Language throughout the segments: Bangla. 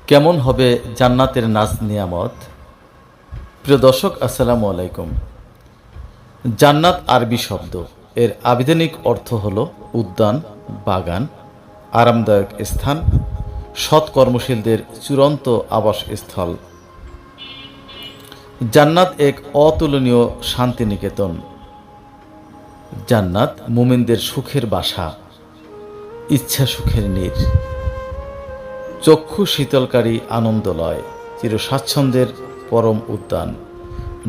কেমন হবে জান্নাতের নাজ নিয়ামত? প্রিয় দর্শক, আসসালামু আলাইকুম। জান্নাত আরবি শব্দ, এর আবিধানিক অর্থ হল উদ্যান, বাগান, আরামদায়ক স্থান, সৎ কর্মশীলদের চূড়ান্ত আবাসস্থল। জান্নাত এক অতুলনীয় শান্তিনিকেতন। জান্নাত মুমিনদের সুখের বাসা, ইচ্ছা সুখের নীড়, চক্ষু শীতলকারী আনন্দলয়, চিরস্বাচ্ছন্দ্যের পরম উদ্যান,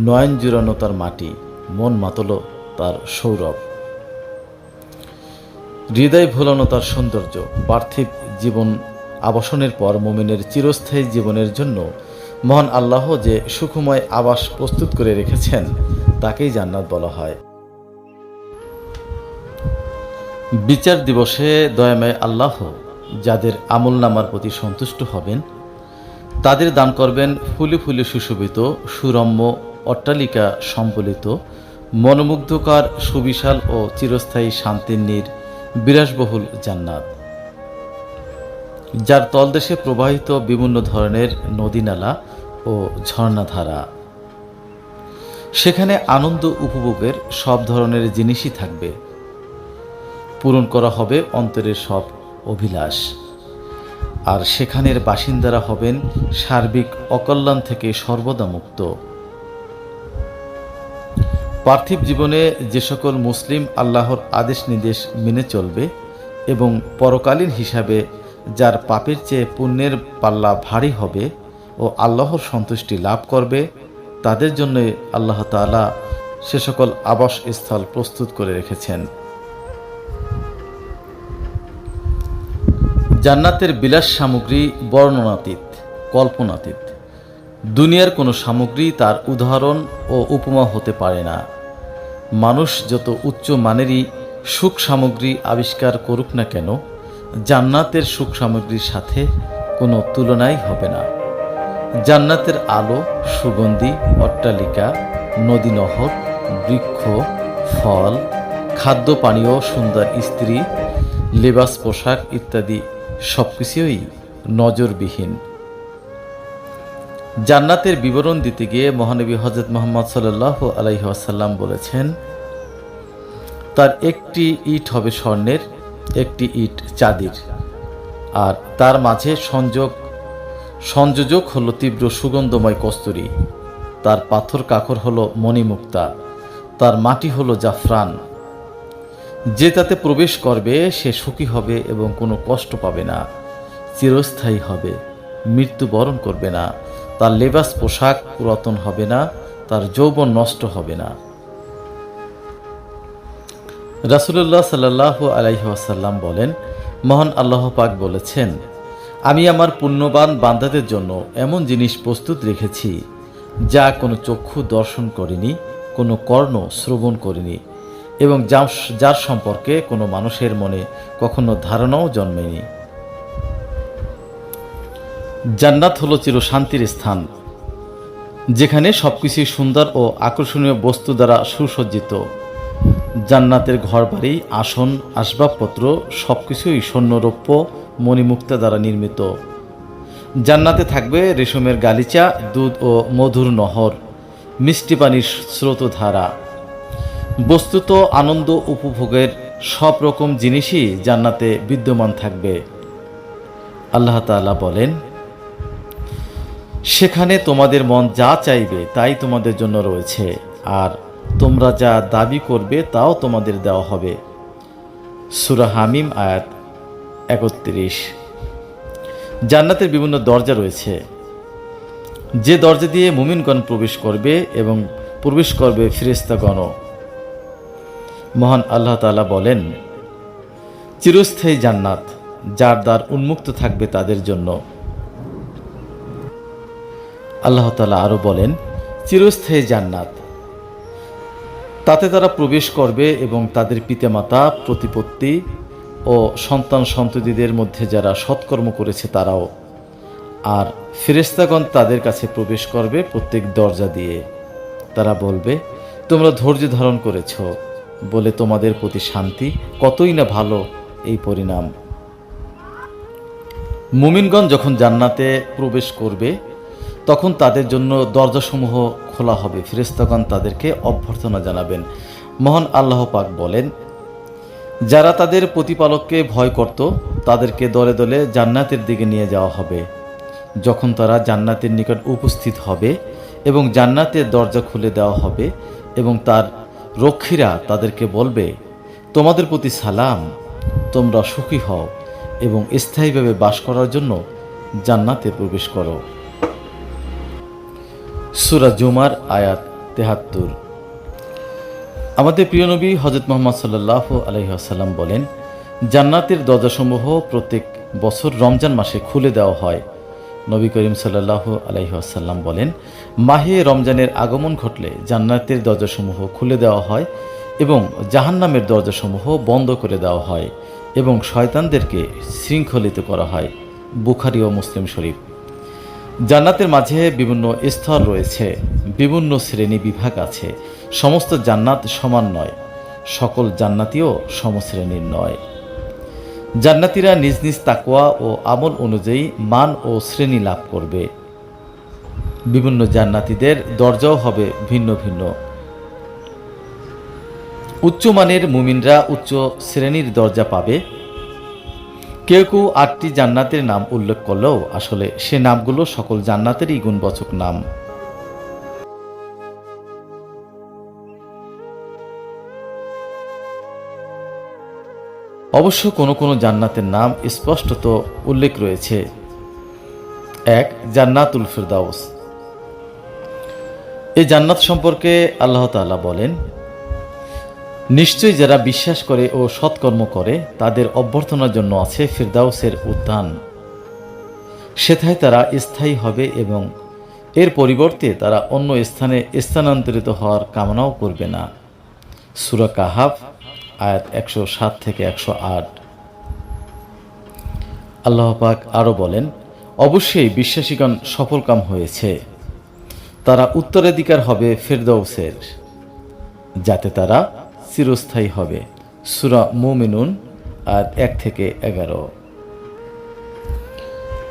নয়ন জুড়ানো তার মাটি, মন মাতল তার সৌরভ, হৃদয় ভোলানো তার সৌন্দর্য। পার্থিব জীবন আবাসনের পর মুমিনের চিরস্থায়ী জীবনের জন্য মহান আল্লাহ যে সুখময় আবাস প্রস্তুত করে রেখেছেন তাকেই জান্নাত বলা হয়। বিচার দিবসে দয়াময় আল্লাহ যাদের আমলনামার প্রতি সন্তুষ্ট হবেন তাদের দান করবেন ফুলে ফুলে সুশোভিত সুরম্য অট্টালিকা সম্বলিত মনোমুগ্ধকর সুবিশাল ও চিরস্থায়ী শান্তির নীড় বিলাসবহুল জান্নাত, যার তলদেশে প্রবাহিত বিভিন্ন ধরনের নদীনালা ও ঝর্ণাধারা। সেখানে আনন্দ উপভোগের সব ধরনের জিনিসই থাকবে। পূরণ করা হবে অন্তরের সব অভিলাষ, আর সেখানের বাসিন্দারা হবেন সার্বিক অকল্যাণ থেকে সর্বদা মুক্ত। পার্থিব জীবনে যে সকল মুসলিম আল্লাহর আদেশ নির্দেশ মেনে চলবে এবং পরকালীন হিসাবে যার পাপের চেয়ে পুণ্যের পাল্লা ভারী হবে ও আল্লাহর সন্তুষ্টি লাভ করবে, তাদের জন্য আল্লাহ তাআলা সে সকল আবাসস্থল প্রস্তুত করে রেখেছেন। জান্নাতের বিলাস সামগ্রী বর্ণনাতীত, কল্পনাতীত। দুনিয়ার কোনো সামগ্রী তার উদাহরণ ও উপমা হতে পারে না। মানুষ যত উচ্চ মানেরই সুখ সামগ্রী আবিষ্কার করুক না কেন, জান্নাতের সুখ সামগ্রীর সাথে কোনো তুলনাই হবে না। জান্নাতের আলো, সুগন্ধি, অট্টালিকা, নদী নহর, বৃক্ষ, ফল, খাদ্য পানীয়, সুন্দর স্ত্রী, লেবাস পোশাক ইত্যাদি সবকিছুই নজরবিহীন। জান্নাতের বিবরণ দিতে গিয়ে মহানবী হযরত মুহাম্মদ সাল্লাল্লাহু আলাইহি ওয়াসাল্লাম বলেছেন, তার একটি ইট হবে স্বর্ণের, একটি ইট চাঁদির, আর তার মাঝে সংযোজক হলো তীব্র সুগন্ধময় কস্তুরী, তার পাথর কাকর হলো মণিমুক্তা, তার মাটি হলো জাফরান। যে তাতে প্রবেশ করবে সে সুখী হবে এবং কোনো কষ্ট পাবে না, চিরস্থায়ী হবে, মৃত্যুবরণ করবে না, তার লেবাস পোশাক পুরাতন হবে না, তার যৌবন নষ্ট হবে না। রাসূলুল্লাহ সাল্লাল্লাহু আলাইহি ওয়াসাল্লাম বলেন, মহান আল্লাহ পাক বলেছেন, আমি আমার পুণ্যবান বান্দাদের জন্য এমন জিনিস প্রস্তুত রেখেছি যা কোনো চক্ষু দর্শন করেনি, কোনো কর্ণ শ্রবণ করেনি এবং যার সম্পর্কে কোনো মানুষের মনে কখনো ধারণাও জন্মেনি। জান্নাত হলো চিরশান্তির স্থান, যেখানে সবকিছুই সুন্দর ও আকর্ষণীয় বস্তু দ্বারা সুসজ্জিত। জান্নাতের ঘরবাড়ি, আসন, আসবাবপত্র সবকিছুই স্বর্ণরৌপ্য মণিমুক্তা দ্বারা নির্মিত। জান্নাতে থাকবে রেশমের গালিচা, দুধ ও মধুর নহর, মিষ্টি পানির স্রোতধারা। বস্তুত আনন্দ উপভোগের সব রকম জিনিসই জান্নাতে বিদ্যমান থাকবে। আল্লাহ তাআলা বলেন, সেখানে তোমাদের মন যা চাইবে তাই তোমাদের জন্য রয়েছে, আর তোমরা যা দাবি করবে তাও তোমাদের দেওয়া হবে। সূরা হামিম আয়াত ৩১। জান্নাতের বিভিন্ন দরজা রয়েছে, যে দরজা দিয়ে মুমিনগণ প্রবেশ করবে এবং প্রবেশ করবে ফেরেশতাগণ। মহান আল্লাহ তাআলা বলেন, চিরস্থায়ী জান্নাত, যার দ্বার উন্মুক্ত থাকবে তাদের জন্য। আল্লাহ তাআলা আরো বলেন, চিরস্থায়ী জান্নাত, তাতে তারা প্রবেশ করবে এবং তাদের পিতামাতা, প্রতিপত্তি ও সন্তান সন্ততিদের মধ্যে যারা সৎকর্ম করেছে তারাও। আর ফেরেশতাগণ তাদের কাছে প্রবেশ করবে প্রত্যেক দরজা দিয়ে। তারা বলবে, তোমরা ধৈর্য ধারণ করেছ বলে তোমাদের প্রতি শান্তি, কতই না ভালো এই পরিণাম। মুমিনগণ যখন জান্নাতে প্রবেশ করবে তখন তাদের জন্য দরজাসমূহ খোলা হবে, ফেরেশতাগণ তাদেরকে অভ্যর্থনা জানাবেন। মহান আল্লাহ পাক বলেন, যারা তাদের প্রতিপালককে ভয় করত তাদেরকে দলে দলে জান্নাতের দিকে নিয়ে যাওয়া হবে। যখন তারা জান্নাতের নিকট উপস্থিত হবে এবং জান্নাতের দরজা খুলে দেওয়া হবে এবং তার রক্ষীরা তাদেরকে বলবে, তোমাদের প্রতি সালাম, তোমরা সুখী হও এবং স্থায়ীভাবে বাস করার জন্য জান্নাতে প্রবেশ করো। সূরা জুমার আয়াত ৭৩। আমাদের প্রিয় নবী হযরত মুহাম্মদ সাল্লাল্লাহু আলাইহি ওয়াসাল্লাম বলেন, জান্নাতের দরজাসমূহ প্রত্যেক বছর রমজান মাসে খুলে দেওয়া হয়। নবী করিম সাল্লাল্লাহু আলাইহি ওয়াসাল্লাম বলেন, মাহে রমজানের আগমন ঘটলে জান্নাতের দরজাসমূহ খুলে দেওয়া হয় এবং জাহান্নামের দরজাসমূহ বন্ধ করে দেওয়া হয় এবং শয়তানদেরকে শৃঙ্খলিত করা হয়। বুখারী ও মুসলিম শরীফ। জান্নাতের মাঝে বিভিন্ন স্তর রয়েছে, বিভিন্ন শ্রেণী বিভাগ আছে। সমস্ত জান্নাত সমান নয়, সকল জান্নাতীও সমশ্রেণীর নয়। জান্নাতীরা নিজ নিজ তাকওয়া ও আমল অনুযায়ী মান ও শ্রেণী লাভ করবে। বিভিন্ন জান্নাতীদের দরজাও হবে ভিন্ন ভিন্ন। উচ্চমানের মুমিনরা উচ্চ শ্রেণীর দরজা পাবে। কেউ কেউ ৮টি জান্নাতের নাম উল্লেখ করলেও আসলে সে নামগুলো সকল জান্নাতেরই গুণবাচক নাম। অবশ্য কোনো কোনো জান্নাতের নাম স্পষ্টত উল্লেখ রয়েছে। ১. জান্নাতুল ফিরদাউস। এই জান্নাত সম্পর্কে আল্লাহ তাআলা বলেন, নিশ্চয়ই যারা বিশ্বাস করে ও সৎকর্ম করে তাদের অভ্যর্থনার জন্য আছে ফিরদাউসের উদ্যান। সেথায় তারা স্থায়ী হবে এবং এর পরিবর্তে তারা অন্য স্থানে স্থানান্তরিত হওয়ার কামনাও করবে না। সূরা কাহাফ আয়াত ১০৭ থেকে ১০৮। আল্লাহ পাক আরও বলেন, অবশ্যই বিশ্বাসীগণ সফলকাম হয়েছে, তারা উত্তরাধিকার হবে ফিরদাউসের, যাতে তারা চিরস্থায়ী হবে। সূরা মুমিনুন আয়াত ১ থেকে ১১।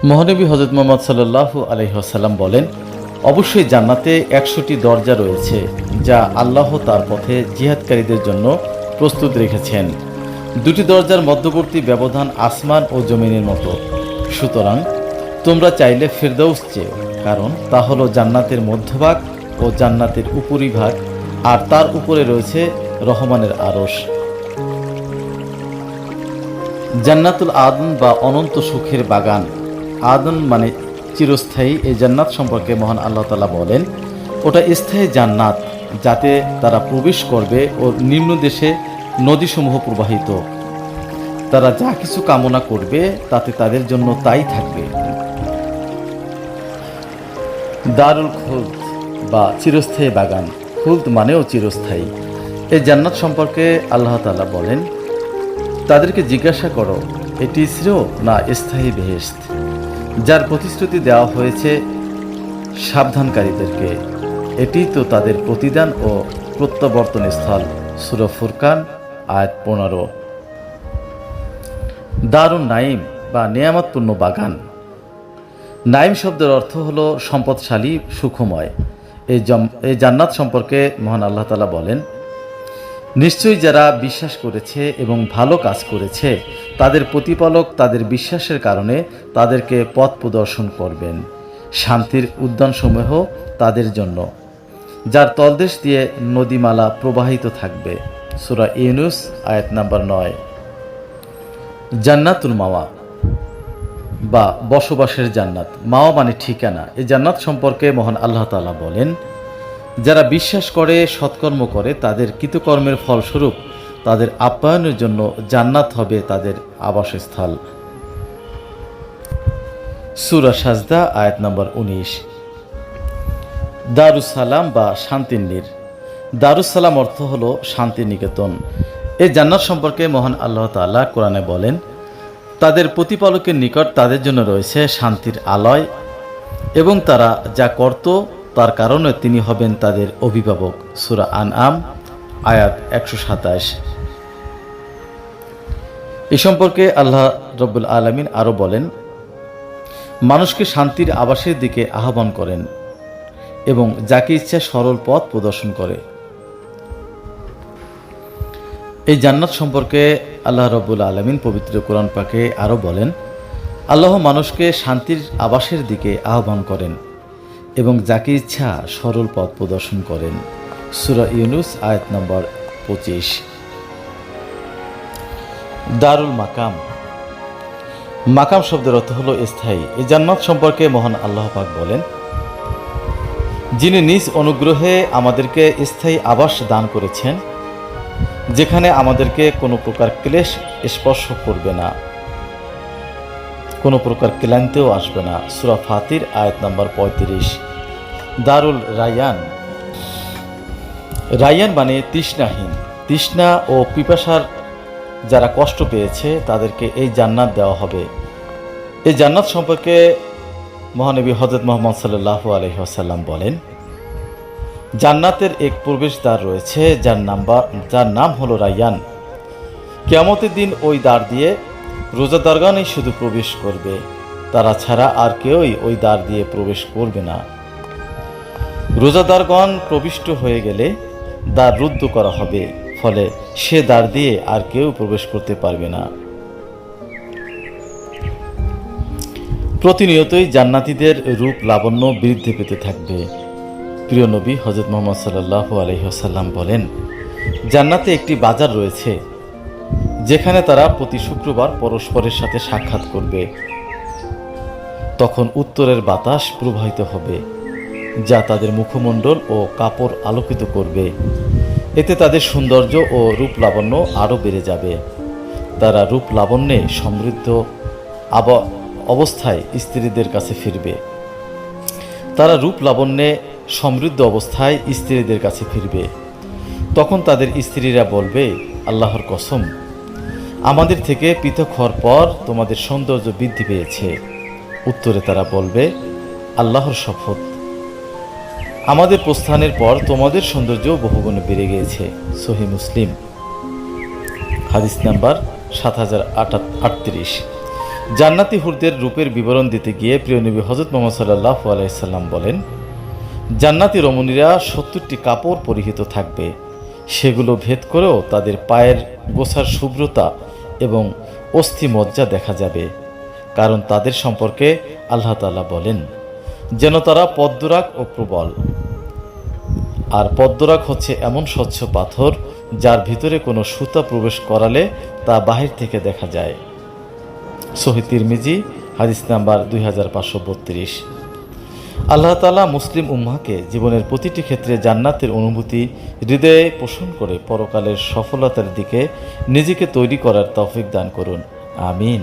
মহানবী হযরত মুহাম্মদ সাল্লাল্লাহু আলাইহি ওয়াসাল্লাম বলেন, অবশ্যই জান্নাতে ১০০টি দরজা রয়েছে যা আল্লাহ তার পথে জিহাদকারীদের জন্য প্রস্তুত রেখেছেন। দুটি দরজার মধ্যবর্তী ব্যবধান আসমান ও জমিনের মতো। সুতরাং তোমরা চাইলে ফিরদাউস চেও, কারণ তা হলো জান্নাতের মধ্যভাগ ও জান্নাতের উপরিভাগ, আর তার উপরে রয়েছে রহমানের আরশ। জান্নাতুল আদন বা অনন্ত সুখের বাগান। আদন মানে চিরস্থায়ী। এই জান্নাত সম্পর্কে মহান আল্লাহ তাআলা বলেন, ওটা স্থায়ী জান্নাত যাতে তারা প্রবেশ করবে ও নিম্ন দেশে নদীসমূহ প্রবাহিত। তারা যা কিছু কামনা করবে তাতে তাদের জন্য তাই থাকবে। দারুল খুলদ বা চিরস্থায়ী বাগান। খুলদ মানেও চিরস্থায়ী। এই জান্নাত সম্পর্কে আল্লাহ তাআলা বলেন, তাদেরকে জিজ্ঞাসা করো, এটি শ্রেয় না স্থায়ী বেহেশত, যার প্রতিশ্রুতি দেওয়া হয়েছে সাবধানকারীদেরকে। এটি তো তাদের প্রতিদান ও প্রত্যাবর্তন স্থল। সূরা ফুরকান আয়াত ১৫। দারুন নাইম বা নেয়ামতপূর্ণ বাগান। নাইম শব্দের অর্থ হলো সম্পদশালী, সুখময়। এই জান্নাত সম্পর্কে মহান আল্লাহ তাআলা বলেন, নিশ্চয়ই যারা বিশ্বাস করেছে এবং ভালো কাজ করেছে তাদের প্রতিপালক তাদের বিশ্বাসের কারণে তাদেরকে পথ প্রদর্শন করবেন। শান্তির উদ্যানসমূহ তাদের জন্য, যার তলদেশ দিয়ে নদীমালা প্রবাহিত থাকবে। সূরা ইউনূস আয়াত নাম্বার ৯। জান্নাতুল মাওয়া বা বসবাসের জান্নাত। মাওয়া মানে ঠিকানা। এই জান্নাত সম্পর্কে মহান আল্লাহ তাআলা বলেন, যারা বিশ্বাস করে সৎকর্ম করে তাদের কৃতকর্মের ফলস্বরূপ তাদের আপ্যায়নের জন্য জান্নাত হবে তাদের আবাসস্থল। সূরা সাজদা আয়াত নম্বর ১৯। দারুস সালাম বা শান্তির নীর। দারুস সালাম অর্থ হলো শান্তির নিকেতন। এই জান্নাত সম্পর্কে মহান আল্লাহ তাআলা কোরআনে বলেন, তাদের প্রতিপালকের নিকট তাদের জন্য রয়েছে শান্তির আলয় এবং তারা যা করত তার কারণে তিনি হবেন তাদের অভিভাবক। সূরা আনআম আয়াত ১২৭। এ সম্পর্কে আল্লাহ রব্বুল আলামিন আরও বলেন, মানুষকে শান্তির আবাসের দিকে আহ্বান করেন এবং যাকে ইচ্ছা সরল পথ প্রদর্শন করে। এই জান্নাত সম্পর্কে আল্লাহ রাব্বুল আলামিন পবিত্র কোরআন পাকে আরও বলেন, আল্লাহ মানুষকে শান্তির আবাসের দিকে আহ্বান করেন এবং যাকে ইচ্ছা সরল পথ প্রদর্শন করেন। সূরা ইউনূস আয়াত নম্বর 25। দারুল মাকাম। মাকাম শব্দের অর্থ হলো স্থায়ী। এই জান্নাত সম্পর্কে মহান আল্লাহ পাক বলেন, যিনি নিজ অনুগ্রহে আমাদেরকে স্থায়ী আবাস দান করেছেন, যেখানে আমাদেরকে কোনো প্রকার ক্লেশ স্পর্শ করবে না, কোনো প্রকার ক্লান্তিও আসবে না। সূরা ফাতির আয়াত নম্বর 35। দারুল রায়্যান। রায়্যান মানে তৃষ্ণাহীন। তৃষ্ণা ও পিপাসার যারা কষ্ট পেয়েছে তাদেরকে এই জান্নাত দেওয়া হবে। এই জান্নাত সম্পর্কে মহানবী হযরত মুহাম্মদ সাল্লাল্লাহু আলাইহি ওয়াসাল্লাম বলেন, জান্নাতের এক প্রবেশদ্বার রয়েছে যার নাম হলো রায়্যান। কিয়ামতের দিন ওই দ্বার দিয়ে রোজাদারগণই শুধু প্রবেশ করবে, তারা ছাড়া আর কেউই ওই দ্বার দিয়ে প্রবেশ করবে না। রোজাদারগণ প্রবিষ্ট হয়ে গেলে দ্বার রুদ্ধ করা হবে, ফলে সে দ্বার দিয়ে আর কেউ প্রবেশ করতে পারবে না। প্রতিনিয়তই জান্নাতীদের রূপ লাবণ্য বৃদ্ধি পেতে থাকবে। প্রিয় নবী হযরত মুহাম্মদ সাল্লাল্লাহু আলাইহি ওয়াসাল্লাম বলেন, জান্নাতে একটি বাজার রয়েছে যেখানে তারা প্রতি শুক্রবার পরস্পরের সাথে সাক্ষাৎ করবে। তখন উত্তরের বাতাস প্রবাহিত হবে, যা তাদের মুখমণ্ডল ও কাপড় আলোকিত করবে। এতে তাদের সৌন্দর্য ও রূপ লাবণ্য আরও বেড়ে যাবে। তারা রূপ লাবণ্যে সমৃদ্ধ অবস্থায় স্ত্রীদের কাছে ফিরবে। তখন তাদের স্ত্রীরা বলবে, আল্লাহর কসম, আমাদের থেকে পৃথক হওয়ার পর তোমাদের সৌন্দর্য বৃদ্ধি পেয়েছে। উত্তরে তারা বলবে, আল্লাহর শপথ, আমাদের প্রস্থানের পর তোমাদের সৌন্দর্য বহুগুণে বেড়ে গিয়েছে। সহিহ মুসলিম হাদিস নাম্বার 7038। জান্নাতি হুরদের রূপের বিবরণ দিতে গিয়ে প্রিয় নবী হযরত মুহাম্মদ সাল্লাল্লাহু আলাইহি সাল্লাম বলেন, জান্নাতি রমণীরা 70টি কাপড় পরিহিত থাকবে। সেগুলো ভেদ করেও তাদের পায়ের গোছার শুভ্রতা এবং অস্থি মজ্জা দেখা যাবে, কারণ তাদের সম্পর্কে আল্লাহ তাআলা বলেন, যেন তারা পদ্মরাগ ও প্রবল। আর পদ্মরাগ হচ্ছে এমন স্বচ্ছ পাথর যার ভিতরে কোনো সুতা প্রবেশ করালে তা বাহির থেকে দেখা যায়। সহিহ তিরমিজি হাদিস নাম্বার 2532। আল্লাহ তাআলা মুসলিম উম্মাহকে জীবনের প্রতিটি ক্ষেত্রে জান্নাতের অনুভূতি হৃদয়ে পোষণ করে পরকালের সফলতার দিকে নিজেকে তৈরি করার তৌফিক দান করুন। আমিন।